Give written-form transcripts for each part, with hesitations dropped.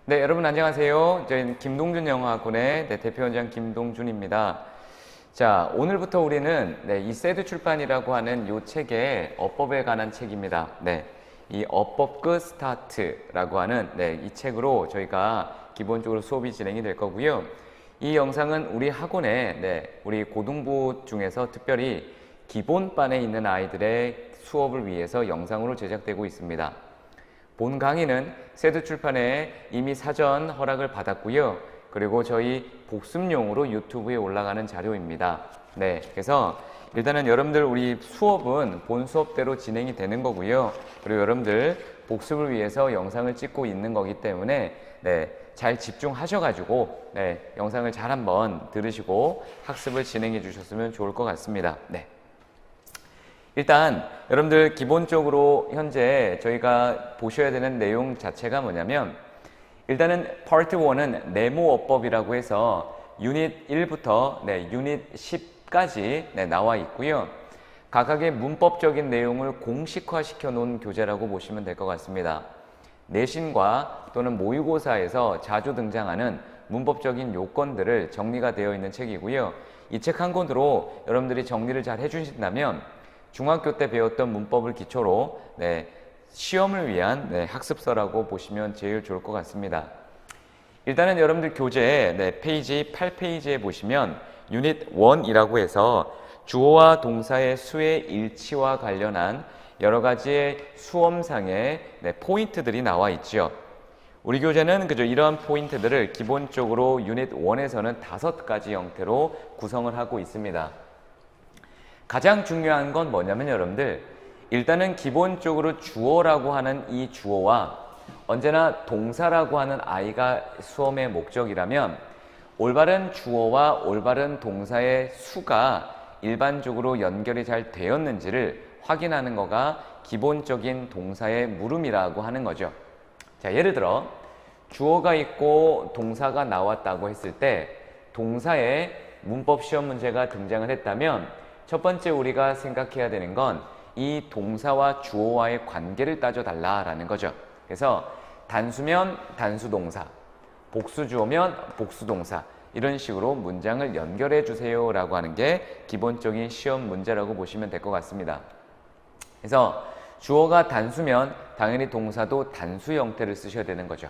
네, 여러분 안녕하세요. 저희는 김동준 영어학원의 대표원장 김동준입니다. 자, 오늘부터 우리는 이 세드 출판이라고 하는 이 책의 어법에 관한 책입니다. 이 어법 끝 스타트라고 하는 이 책으로 저희가 기본적으로 수업이 진행이 될 거고요. 이 영상은 우리 학원에 우리 고등부 중에서 특별히 기본반에 있는 아이들의 수업을 위해서 영상으로 제작되고 있습니다. 본 강의는 세드 출판에 이미 사전 허락을 받았고요. 그리고 저희 복습용으로 유튜브에 올라가는 자료입니다. 그래서 일단은 여러분들 우리 수업은 본 수업대로 진행이 되는 거고요. 그리고 여러분들 복습을 위해서 영상을 찍고 있는 거기 때문에 잘 집중하셔가지고 영상을 잘 한번 들으시고 학습을 진행해 주셨으면 좋을 것 같습니다. 일단 여러분들 기본적으로 현재 저희가 보셔야 되는 내용 자체가 뭐냐면, 일단은 파트 1은 네모어법이라고 해서 유닛 1부터 유닛 10까지 나와 있고요. 각각의 문법적인 내용을 공식화 시켜 놓은 교재라고 보시면 될 것 같습니다. 내신과 또는 모의고사에서 자주 등장하는 문법적인 요건들을 정리가 되어 있는 책이고요. 이 책 한 권으로 여러분들이 정리를 잘 해주신다면 중학교 때 배웠던 문법을 기초로 시험을 위한 학습서라고 보시면 제일 좋을 것 같습니다. 일단은 여러분들 교재 페이지 8페이지에 보시면 유닛 1이라고 해서 주어와 동사의 수의 일치와 관련한 여러 가지의 수험상의 포인트들이 나와 있죠. 우리 교재는 이러한 포인트들을 기본적으로 유닛 1에서는 5가지 형태로 구성을 하고 있습니다. 가장 중요한 건 뭐냐면 여러분들, 일단은 기본적으로 주어라고 하는 이 주어와 언제나 동사라고 하는 아이가 수험의 목적이라면 올바른 주어와 올바른 동사의 수가 일반적으로 연결이 잘 되었는지를 확인하는 거가 기본적인 동사의 물음이라고 하는 거죠. 자, 예를 들어 주어가 있고 동사가 나왔다고 했을 때 동사에 문법 시험 문제가 등장을 했다면 첫 번째 우리가 생각해야 되는 건 이 동사와 주어와의 관계를 따져달라라는 거죠. 그래서 단수면 단수동사, 복수주어면 복수동사, 이런 식으로 문장을 연결해 주세요 라고 하는 게 기본적인 시험 문제라고 보시면 될 것 같습니다. 그래서 주어가 단수면 당연히 동사도 단수 형태를 쓰셔야 되는 거죠.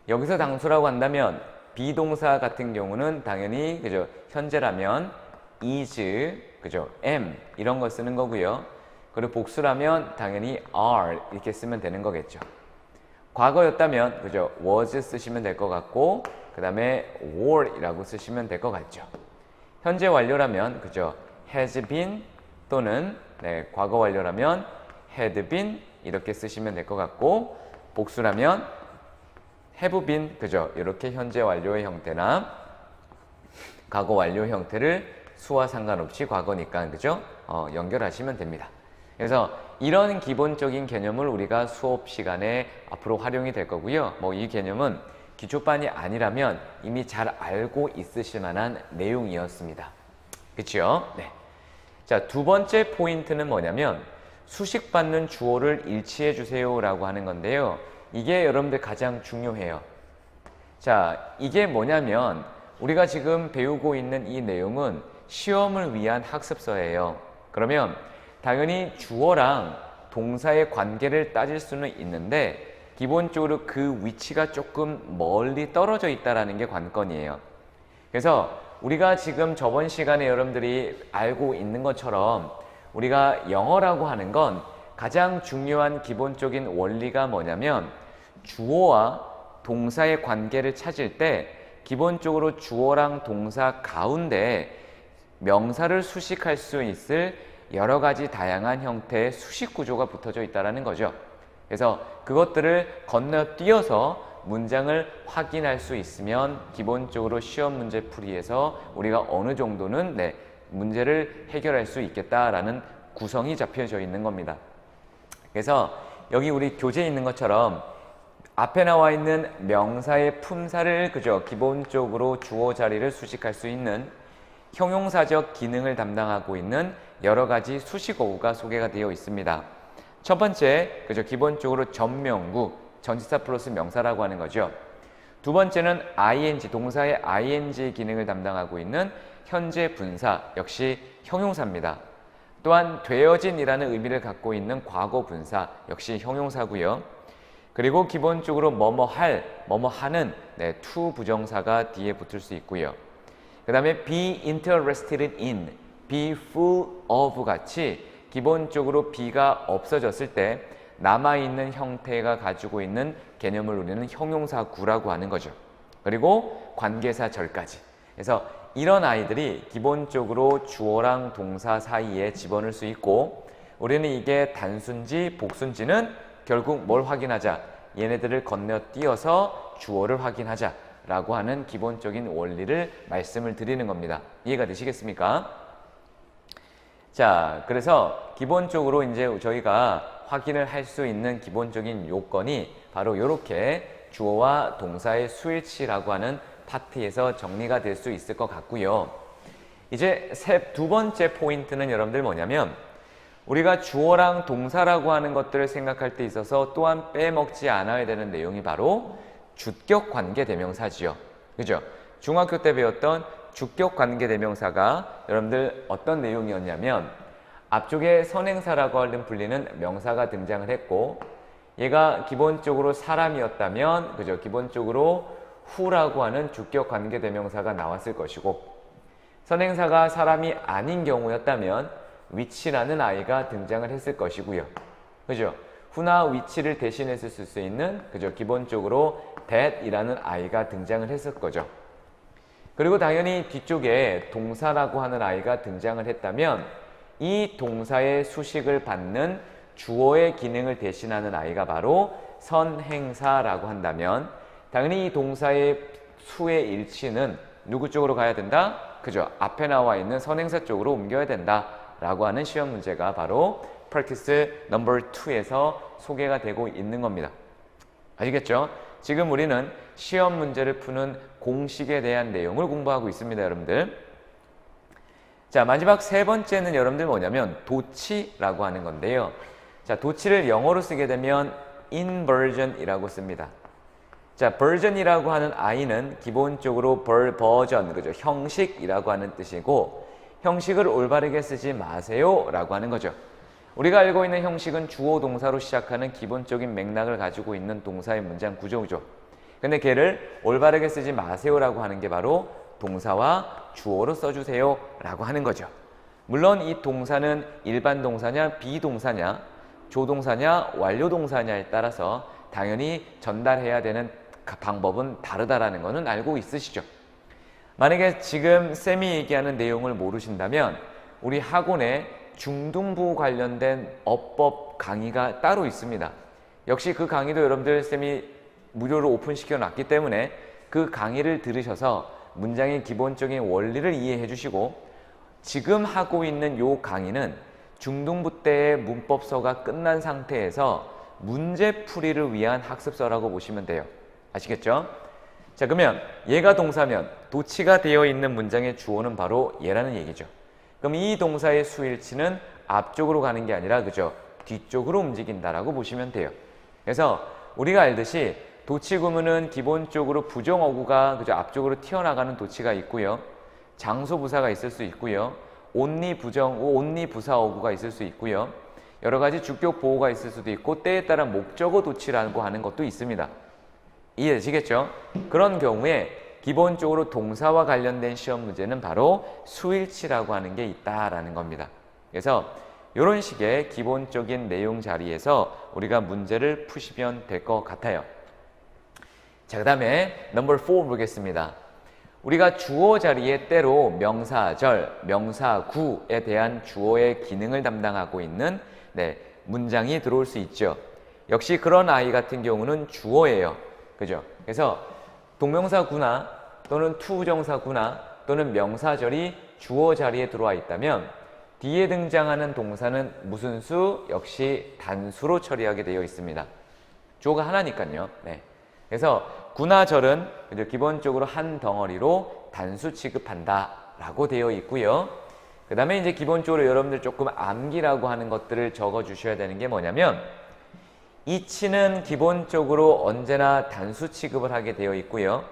여기서 단수라고 한다면 비동사 같은 경우는 당연히 현재라면 is, am 이런 거 쓰는 거고요. 그리고 복수라면 당연히 are 이렇게 쓰면 되는 거겠죠. 과거였다면 was 쓰시면 될 것 같고, 그 다음에 were이라고 쓰시면 될 것 같죠. 현재 완료라면 has been 또는 과거 완료라면 had been 이렇게 쓰시면 될 것 같고, 복수라면 have been 이렇게 현재 완료의 형태나 과거 완료 형태를 수와 상관없이 과거니까 연결하시면 됩니다. 그래서 이런 기본적인 개념을 우리가 수업 시간에 앞으로 활용이 될 거고요. 이 개념은 기초반이 아니라면 이미 잘 알고 있으실 만한 내용이었습니다. 그렇죠? 자, 두 번째 포인트는 뭐냐면 수식받는 주어를 일치해 주세요 라고 하는 건데요. 이게 여러분들 가장 중요해요. 자, 이게 뭐냐면 우리가 지금 배우고 있는 이 내용은 시험을 위한 학습서예요. 그러면 당연히 주어랑 동사의 관계를 따질 수는 있는데 기본적으로 그 위치가 조금 멀리 떨어져 있다는 게 관건이에요. 그래서 우리가 지금 저번 시간에 여러분들이 알고 있는 것처럼 우리가 영어라고 하는 건 가장 중요한 기본적인 원리가 뭐냐면 주어와 동사의 관계를 찾을 때 기본적으로 주어랑 동사 가운데 명사를 수식할 수 있을 여러 가지 다양한 형태의 수식 구조가 붙어져 있다는 거죠. 그래서 그것들을 건너뛰어서 문장을 확인할 수 있으면 기본적으로 시험 문제 풀이에서 우리가 어느 정도는 문제를 해결할 수 있겠다라는 구성이 잡혀져 있는 겁니다. 그래서 여기 우리 교재에 있는 것처럼 앞에 나와 있는 명사의 품사를 기본적으로 주어 자리를 수식할 수 있는 형용사적 기능을 담당하고 있는 여러 가지 수식어구가 소개가 되어 있습니다. 첫 번째, 기본적으로 전명구, 전치사 플러스 명사라고 하는 거죠. 두 번째는 ing, 동사의 ing 기능을 담당하고 있는 현재 분사, 역시 형용사입니다. 또한 되어진이라는 의미를 갖고 있는 과거 분사, 역시 형용사고요. 그리고 기본적으로 뭐뭐 할, 뭐뭐 하는 to 부정사가 뒤에 붙을 수 있고요. 그 다음에 be interested in, be full of 같이 기본적으로 be가 없어졌을 때 남아있는 형태가 가지고 있는 개념을 우리는 형용사구라고 하는 거죠. 그리고 관계사 절까지. 그래서 이런 아이들이 기본적으로 주어랑 동사 사이에 집어넣을 수 있고, 우리는 이게 단순지 복순지는 결국 뭘 확인하자? 얘네들을 건너뛰어서 주어를 확인하자 라고 하는 기본적인 원리를 말씀을 드리는 겁니다. 이해가 되시겠습니까? 자, 그래서 기본적으로 이제 저희가 확인을 할 수 있는 기본적인 요건이 바로 이렇게 주어와 동사의 수일치라고 하는 파트에서 정리가 될 수 있을 것 같고요. 이제 두 번째 포인트는 여러분들 뭐냐면, 우리가 주어랑 동사라고 하는 것들을 생각할 때 있어서 또한 빼먹지 않아야 되는 내용이 바로 주격관계대명사지요. 그죠? 중학교 때 배웠던 주격관계대명사가 여러분들 어떤 내용이었냐면, 앞쪽에 선행사라고 하는 불리는 명사가 등장을 했고, 얘가 기본적으로 사람이었다면, 그죠? 기본적으로 who라고 하는 주격관계대명사가 나왔을 것이고, 선행사가 사람이 아닌 경우였다면 which라는 아이가 등장을 했을 것이고요. 그죠? who나 which를 대신했을 수 있는, 그죠? 기본적으로 that이라는 아이가 등장을 했을 거죠. 그리고 당연히 뒤쪽에 동사라고 하는 아이가 등장을 했다면 이 동사의 수식을 받는 주어의 기능을 대신하는 아이가 바로 선행사라고 한다면, 당연히 이 동사의 수의 일치는 누구 쪽으로 가야 된다? 그죠? 앞에 나와 있는 선행사 쪽으로 옮겨야 된다 라고 하는 시험 문제가 바로 practice number 2에서 소개가 되고 있는 겁니다. 아시겠죠? 지금 우리는 시험 문제를 푸는 공식에 대한 내용을 공부하고 있습니다, 여러분들. 자, 마지막 세 번째는 여러분들 뭐냐면 도치라고 하는 건데요. 자, 도치를 영어로 쓰게 되면 inversion이라고 씁니다. 자, version이라고 하는 I는 기본적으로 version, 그죠? 형식이라고 하는 뜻이고, 형식을 올바르게 쓰지 마세요 라고 하는 거죠. 우리가 알고 있는 형식은 주어 동사로 시작하는 기본적인 맥락을 가지고 있는 동사의 문장 구조죠. 근데 걔를 올바르게 쓰지 마세요 라고 하는 게 바로 동사와 주어로 써주세요 라고 하는 거죠. 물론 이 동사는 일반 동사냐 비동사냐 조동사냐 완료동사냐에 따라서 당연히 전달해야 되는 방법은 다르다라는 거는 알고 있으시죠. 만약에 지금 쌤이 얘기하는 내용을 모르신다면 우리 학원에 중등부 관련된 어법 강의가 따로 있습니다. 역시 그 강의도 여러분들 쌤이 무료로 오픈시켜 놨기 때문에 그 강의를 들으셔서 문장의 기본적인 원리를 이해해 주시고, 지금 하고 있는 요 강의는 중등부 때의 문법서가 끝난 상태에서 문제풀이를 위한 학습서라고 보시면 돼요. 아시겠죠? 자, 그러면 얘가 동사면 도치가 되어 있는 문장의 주어는 바로 얘라는 얘기죠. 그럼 이 동사의 수일치는 앞쪽으로 가는 게 아니라, 그죠? 뒤쪽으로 움직인다라고 보시면 돼요. 그래서 우리가 알듯이 도치 구문은 기본적으로 부정어구가, 그죠? 앞쪽으로 튀어나가는 도치가 있고요. 장소 부사가 있을 수 있고요. 온리 부사 어구가 있을 수 있고요. 여러 가지 주격 보호가 있을 수도 있고, 때에 따라 목적어 도치라고 하는 것도 있습니다. 이해되시겠죠? 그런 경우에 기본적으로 동사와 관련된 시험 문제는 바로 수일치라고 하는 게 있다라는 겁니다. 그래서 이런 식의 기본적인 내용 자리에서 우리가 문제를 푸시면 될 것 같아요. 자, 그 다음에 넘버 4 보겠습니다. 우리가 주어 자리에 때로 명사절, 명사구에 대한 주어의 기능을 담당하고 있는 문장이 들어올 수 있죠. 역시 그런 아이 같은 경우는 주어예요. 그죠? 그래서 동명사구나 또는 투부정사구나 또는 명사절이 주어 자리에 들어와 있다면 뒤에 등장하는 동사는 무슨 수? 역시 단수로 처리하게 되어 있습니다. 주어가 하나니까요. 네. 그래서 구나 절은 기본적으로 한 덩어리로 단수 취급한다 라고 되어 있고요. 그 다음에 이제 기본적으로 여러분들 조금 암기라고 하는 것들을 적어 주셔야 되는 게 뭐냐면, each는 기본적으로 언제나 단수 취급을 하게 되어 있고요.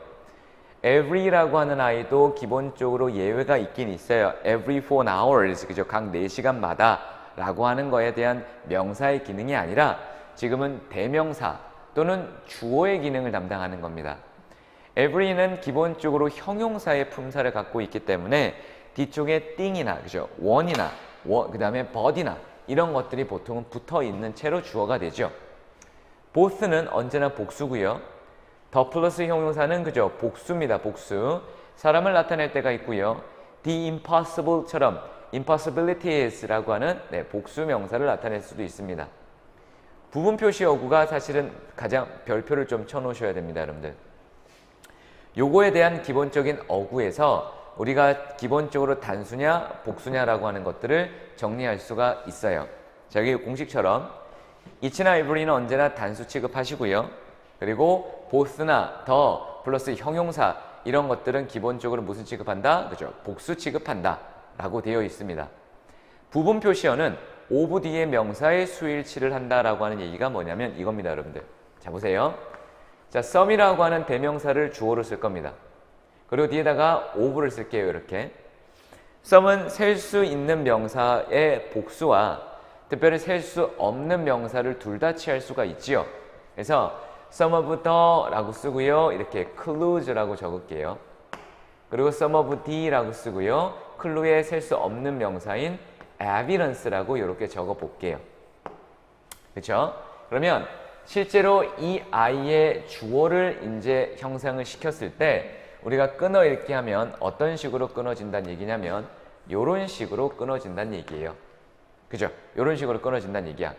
every라고 하는 아이도 기본적으로 예외가 있긴 있어요. every 4 hours, 그죠? 각 4시간마다 라고 하는 거에 대한 명사의 기능이 아니라 지금은 대명사 또는 주어의 기능을 담당하는 겁니다. every는 기본적으로 형용사의 품사를 갖고 있기 때문에 뒤쪽에 thing이나, 그죠? one이나, 그 다음에 bud이나 이런 것들이 보통은 붙어 있는 채로 주어가 되죠. both는 언제나 복수고요. 더 플러스 형용사는 그죠? 복수입니다. 복수. 사람을 나타낼 때가 있고요. the impossible처럼 impossibilities라고 하는 복수 명사를 나타낼 수도 있습니다. 부분 표시 어구가 사실은 가장 별표를 좀 쳐놓으셔야 됩니다, 여러분들. 요거에 대한 기본적인 어구에서 우리가 기본적으로 단수냐 복수냐라고 하는 것들을 정리할 수가 있어요. 자, 여기 공식처럼 each나 every는 언제나 단수 취급하시고요. 그리고 both나 더 플러스 형용사 이런 것들은 기본적으로 무슨 취급한다? 그죠? 복수 취급한다 라고 되어 있습니다. 부분 표시어는 of 뒤에 명사의 수일치를 한다라고 하는 얘기가 뭐냐면 이겁니다, 여러분들. 자, 보세요. 자, some이라고 하는 대명사를 주어로 쓸 겁니다. 그리고 뒤에다가 of를 쓸게요, 이렇게. some은 셀 수 있는 명사의 복수와 특별히 셀 수 없는 명사를 둘 다 취할 수가 있지요. 그래서 some of the라고 쓰고요. 이렇게 clues라고 적을게요. 그리고 some of the라고 쓰고요. clue에 셀 수 없는 명사인 evidence라고 이렇게 적어 볼게요. 그렇죠? 그러면 실제로 이 아이의 주어를 이제 형상을 시켰을 때 우리가 끊어 읽기 하면 어떤 식으로 끊어진다는 얘기냐면 이런 식으로 끊어진다는 얘기예요. 그죠? 이런 식으로 끊어진다는 얘기야.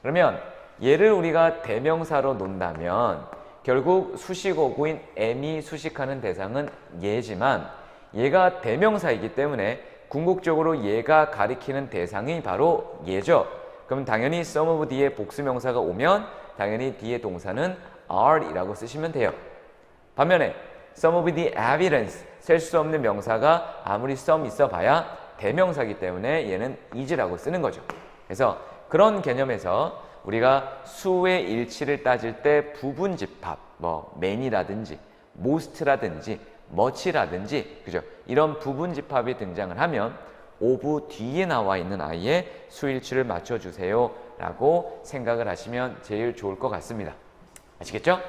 그러면 얘를 우리가 대명사로 놓는다면 결국 수식어구인 am이 수식하는 대상은 얘지만 얘가 대명사이기 때문에 궁극적으로 얘가 가리키는 대상이 바로 얘죠. 그럼 당연히 some of 뒤에 복수명사가 오면 당연히 뒤에 동사는 are이라고 쓰시면 돼요. 반면에 some of the evidence, 셀 수 없는 명사가 아무리 some 있어 봐야 대명사이기 때문에 얘는 is라고 쓰는 거죠. 그래서 그런 개념에서 우리가 수의 일치를 따질 때 부분 집합, 뭐 man이라든지 most라든지 much라든지 그죠? 이런 부분 집합이 등장을 하면 of 뒤에 나와 있는 아이의 수일치를 맞춰주세요 라고 생각을 하시면 제일 좋을 것 같습니다. 아시겠죠?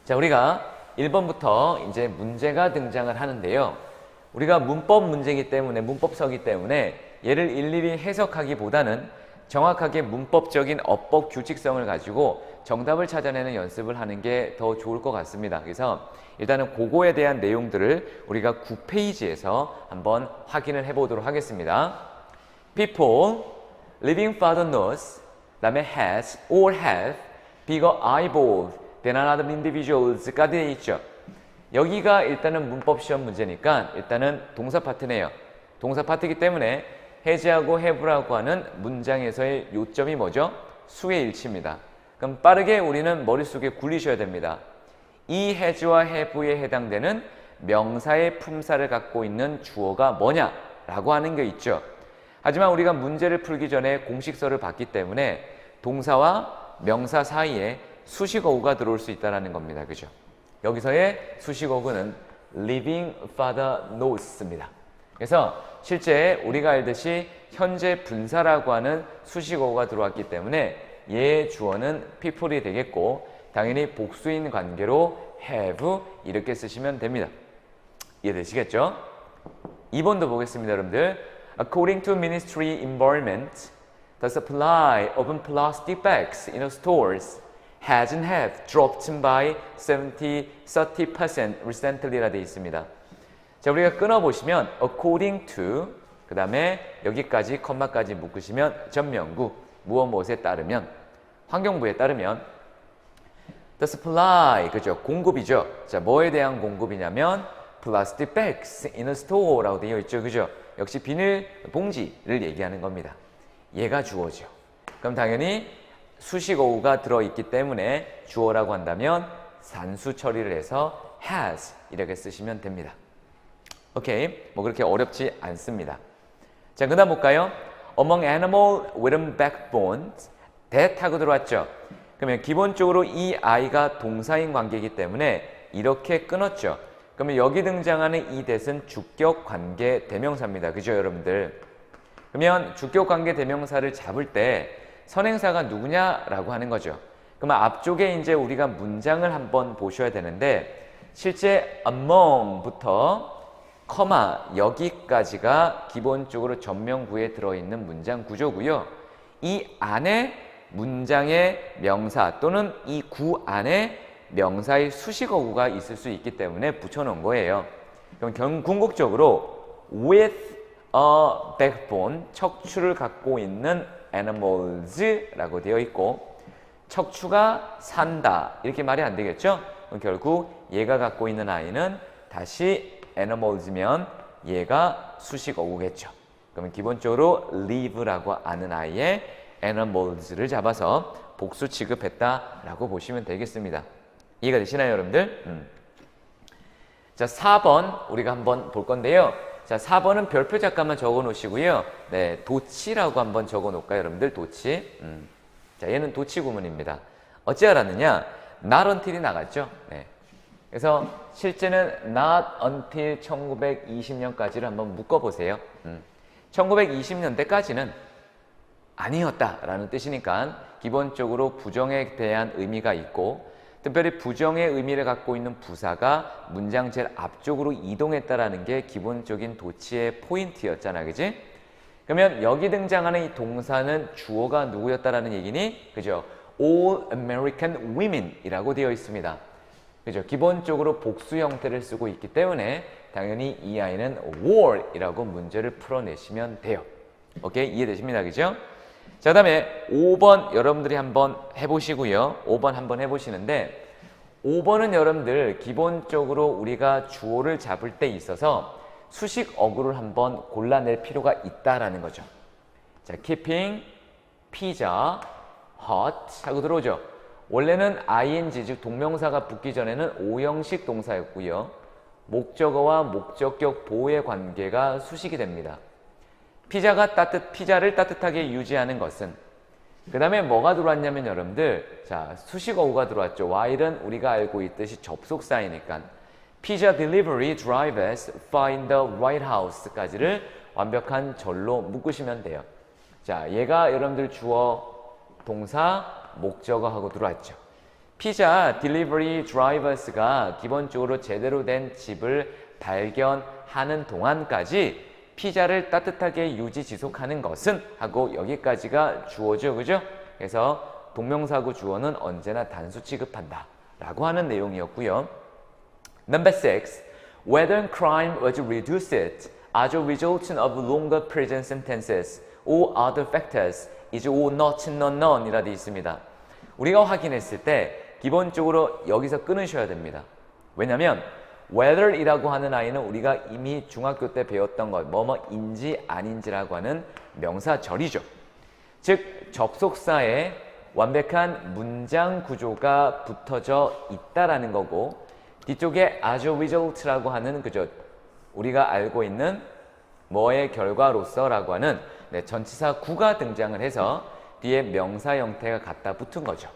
자, 우리가 1번부터 이제 문제가 등장을 하는데요. 우리가 문법 문제이기 때문에 문법서이기 때문에 얘를 일일이 해석하기보다는 정확하게 문법적인 어법 규칙성을 가지고 정답을 찾아내는 연습을 하는 게 더 좋을 것 같습니다. 그래서 일단은 그거에 대한 내용들을 우리가 9페이지에서 한번 확인을 해보도록 하겠습니다. People living father nose, 그다음에 has or have bigger eyeballs than other individuals까지 되어 있죠. 여기가 일단은 문법 시험 문제니까 일단은 동사 파트네요. 동사 파트이기 때문에 has하고 have라고 하는 문장에서의 요점이 뭐죠? 수의 일치입니다. 그럼 빠르게 우리는 머릿속에 굴리셔야 됩니다. 이 has와 have에 해당되는 명사의 품사를 갖고 있는 주어가 뭐냐라고 하는 게 있죠. 하지만 우리가 문제를 풀기 전에 공식서를 봤기 때문에 동사와 명사 사이에 수식어구가 들어올 수 있다는 겁니다. 그죠? 여기서의 수식어구는 living father knows입니다. 그래서 실제 우리가 알듯이 현재 분사라고 하는 수식어가 들어왔기 때문에 얘의 주어는 people이 되겠고 당연히 복수인 관계로 have 이렇게 쓰시면 됩니다. 이해되시겠죠? 2번도 보겠습니다, 여러분들. According to Ministry Environment, the supply of plastic bags in the stores has and have dropped by 30% recently라 되어 있습니다. 자, 우리가 끊어보시면 according to 그 다음에 여기까지 컴마까지 묶으시면 전명구 무엇에 따르면 환경부에 따르면 the supply 그죠? 공급이죠. 자, 뭐에 대한 공급이냐면 plastic bags in a store라고 되어 있죠. 그죠? 역시 비닐 봉지를 얘기하는 겁니다. 얘가 주어죠. 그럼 당연히 수식어구가 들어있기 때문에 주어라고 한다면 산수 처리를 해서 has 이렇게 쓰시면 됩니다. 오케이, 뭐 그렇게 어렵지 않습니다. 자, 그 다음 볼까요? Among animal with backbones, that 하고 들어왔죠. 그러면 기본적으로 이 아이가 동사인 관계이기 때문에 이렇게 끊었죠. 그러면 여기 등장하는 이 that은 주격 관계 대명사입니다. 그죠, 여러분들? 그러면 주격 관계 대명사를 잡을 때 선행사가 누구냐라고 하는 거죠. 그러면 앞쪽에 이제 우리가 문장을 한번 보셔야 되는데 실제 among부터 여기까지가 기본적으로 전명구에 들어있는 문장 구조고요. 이 안에 문장의 명사 또는 이 구 안에 명사의 수식어구가 있을 수 있기 때문에 붙여놓은 거예요. 그럼 궁극적으로 with a backbone, 척추를 갖고 있는 animals라고 되어 있고 척추가 산다 이렇게 말이 안 되겠죠? 그럼 결국 얘가 갖고 있는 아이는 다시 animals면 얘가 수식어구겠죠. 그러면 기본적으로 live라고 하는 아이의 animals를 잡아서 복수 취급했다라고 보시면 되겠습니다. 이해가 되시나요, 여러분들? 자, 4번 우리가 한번 볼 건데요. 자, 4번은 별표 잠깐만 적어 놓으시고요. 네, 도치라고 한번 적어 놓을까요, 여러분들? 도치. 자, 얘는 도치 구문입니다. 어찌 알았느냐? not until이 나갔죠. 네. 그래서 실제는 not until 1920년까지를 한번 묶어보세요. 1920년대까지는 아니었다라는 뜻이니까 기본적으로 부정에 대한 의미가 있고 특별히 부정의 의미를 갖고 있는 부사가 문장 제일 앞쪽으로 이동했다라는 게 기본적인 도치의 포인트였잖아, 그지? 그러면 여기 등장하는 이 동사는 주어가 누구였다라는 얘기니? 그죠? All American Women이라고 되어 있습니다. 그죠? 기본적으로 복수 형태를 쓰고 있기 때문에 당연히 이 아이는 war이라고 문제를 풀어내시면 돼요. 오케이? 이해되십니다, 그죠? 자, 그 다음에 5번 여러분들이 한번 해보시고요. 5번 한번 해보시는데 5번은 여러분들 기본적으로 우리가 주어를 잡을 때 있어서 수식 어구를 한번 골라낼 필요가 있다라는 거죠. 자, keeping, pizza, hot 하고 들어오죠. 원래는 ing, 즉 동명사가 붙기 전에는 오형식 동사였고요. 목적어와 목적격 보호의 관계가 수식이 됩니다. 피자를 따뜻하게 유지하는 것은 그 다음에 뭐가 들어왔냐면 여러분들 자 수식어구가 들어왔죠. while은 우리가 알고 있듯이 접속사이니까 Pizza delivery drivers find the right house까지를 완벽한 절로 묶으시면 돼요. 자, 얘가 여러분들 주어, 동사, 목적어하고 들어왔죠. 피자 딜리버리 드라이버스가 기본적으로 제대로 된 집을 발견하는 동안까지 피자를 따뜻하게 유지 지속하는 것은 하고 여기까지가 주어죠, 그죠? 그래서 동명사구 주어는 언제나 단수 취급한다 라고 하는 내용이었고요. Number 6. Whether crime was reduced as a result of longer prison sentences or other factors is all not none 이라 되어 있습니다. 우리가 확인했을 때 기본적으로 여기서 끊으셔야 됩니다. 왜냐하면 whether이라고 하는 아이는 우리가 이미 중학교 때 배웠던 것 뭐뭐인지 아닌지라고 하는 명사절이죠. 즉 접속사에 완벽한 문장 구조가 붙어져 있다라는 거고 뒤쪽에 as a result라고 하는 그저 우리가 알고 있는 뭐의 결과로서라고 하는 전치사 구가 등장을 해서 뒤에 명사 형태가 갖다 붙은 거죠.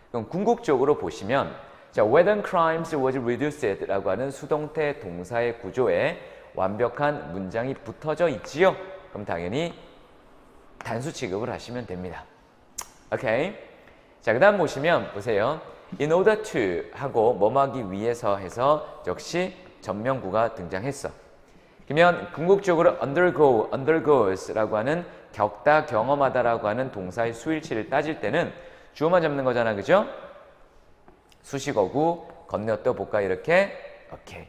그럼 궁극적으로 보시면 자, whether crimes was reduced 라고 하는 수동태 동사의 구조에 완벽한 문장이 붙어져 있지요. 그럼 당연히 단수 취급을 하시면 됩니다. 오케이. 자, 그 다음 보시면 보세요. In order to 하고 뭐하기 위해서 해서 역시 전명구가 등장했어. 그러면 궁극적으로 undergoes 라고 하는 겪다, 경험하다라고 하는 동사의 수일치를 따질 때는 주어만 잡는 거잖아, 그죠? 수식어구 건너뛰어 볼까 이렇게? 오케이.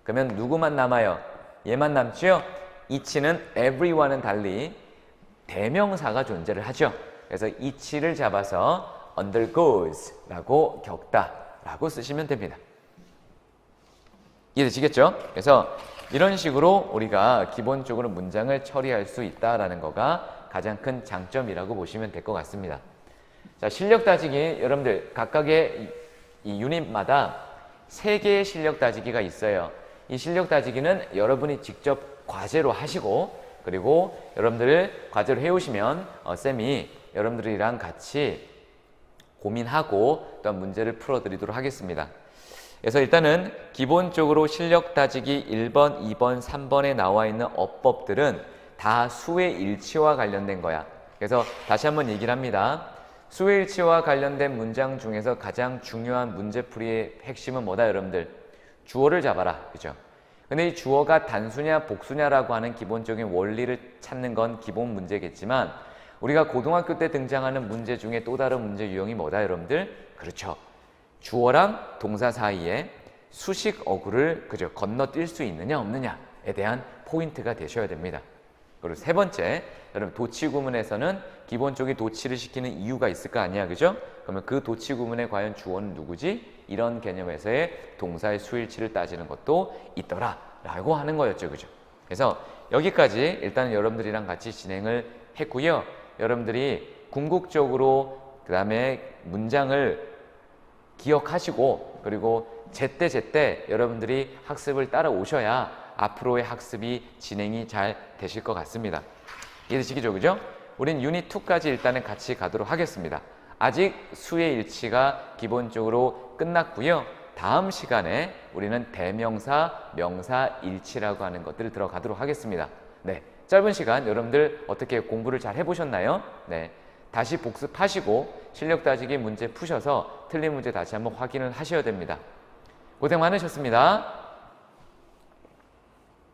그러면 누구만 남아요? 얘만 남죠? each는 every와는 달리 대명사가 존재를 하죠. 그래서 each를 잡아서 undergoes 라고 겪다 라고 쓰시면 됩니다. 이해되시겠죠? 그래서 이런 식으로 우리가 기본적으로 문장을 처리할 수 있다라는 거가 가장 큰 장점이라고 보시면 될 것 같습니다. 자, 실력 따지기 여러분들 각각의 이 유닛마다 3개의 실력 따지기가 있어요. 이 실력 따지기는 여러분이 직접 과제로 하시고 그리고 여러분들 과제로 해오시면 쌤이 여러분들이랑 같이 고민하고 또한 문제를 풀어드리도록 하겠습니다. 그래서 일단은 기본적으로 실력 따지기 1번, 2번, 3번에 나와 있는 어법들은 다 수의 일치와 관련된 거야. 그래서 다시 한번 얘기를 합니다. 수의 일치와 관련된 문장 중에서 가장 중요한 문제풀이의 핵심은 뭐다, 여러분들? 주어를 잡아라. 그죠? 근데 이 주어가 단수냐 복수냐라고 하는 기본적인 원리를 찾는 건 기본 문제겠지만 우리가 고등학교 때 등장하는 문제 중에 또 다른 문제 유형이 뭐다, 여러분들? 그렇죠. 주어랑 동사 사이에 수식 어구를 그죠 건너뛸 수 있느냐 없느냐에 대한 포인트가 되셔야 됩니다. 그리고 세 번째, 여러분 도치 구문에서는 기본적인 도치를 시키는 이유가 있을 거 아니야, 그죠? 그러면 그 도치 구문에 과연 주어는 누구지? 이런 개념에서의 동사의 수일치를 따지는 것도 있더라라고 하는 거였죠, 그죠? 그래서 여기까지 일단 여러분들이랑 같이 진행을 했고요. 여러분들이 궁극적으로 그 다음에 문장을 기억하시고 그리고 제때 여러분들이 학습을 따라오셔야 앞으로의 학습이 진행이 잘 되실 것 같습니다. 이해되시죠, 그죠? 우린 유닛 2까지 일단은 같이 가도록 하겠습니다. 아직 수의 일치가 기본적으로 끝났고요. 다음 시간에 우리는 대명사, 명사 일치라고 하는 것들을 들어가도록 하겠습니다. 네, 짧은 시간 여러분들 어떻게 공부를 잘 해보셨나요? 네, 다시 복습하시고 실력 따지기 문제 푸셔서 틀린 문제 다시 한번 확인을 하셔야 됩니다. 고생 많으셨습니다.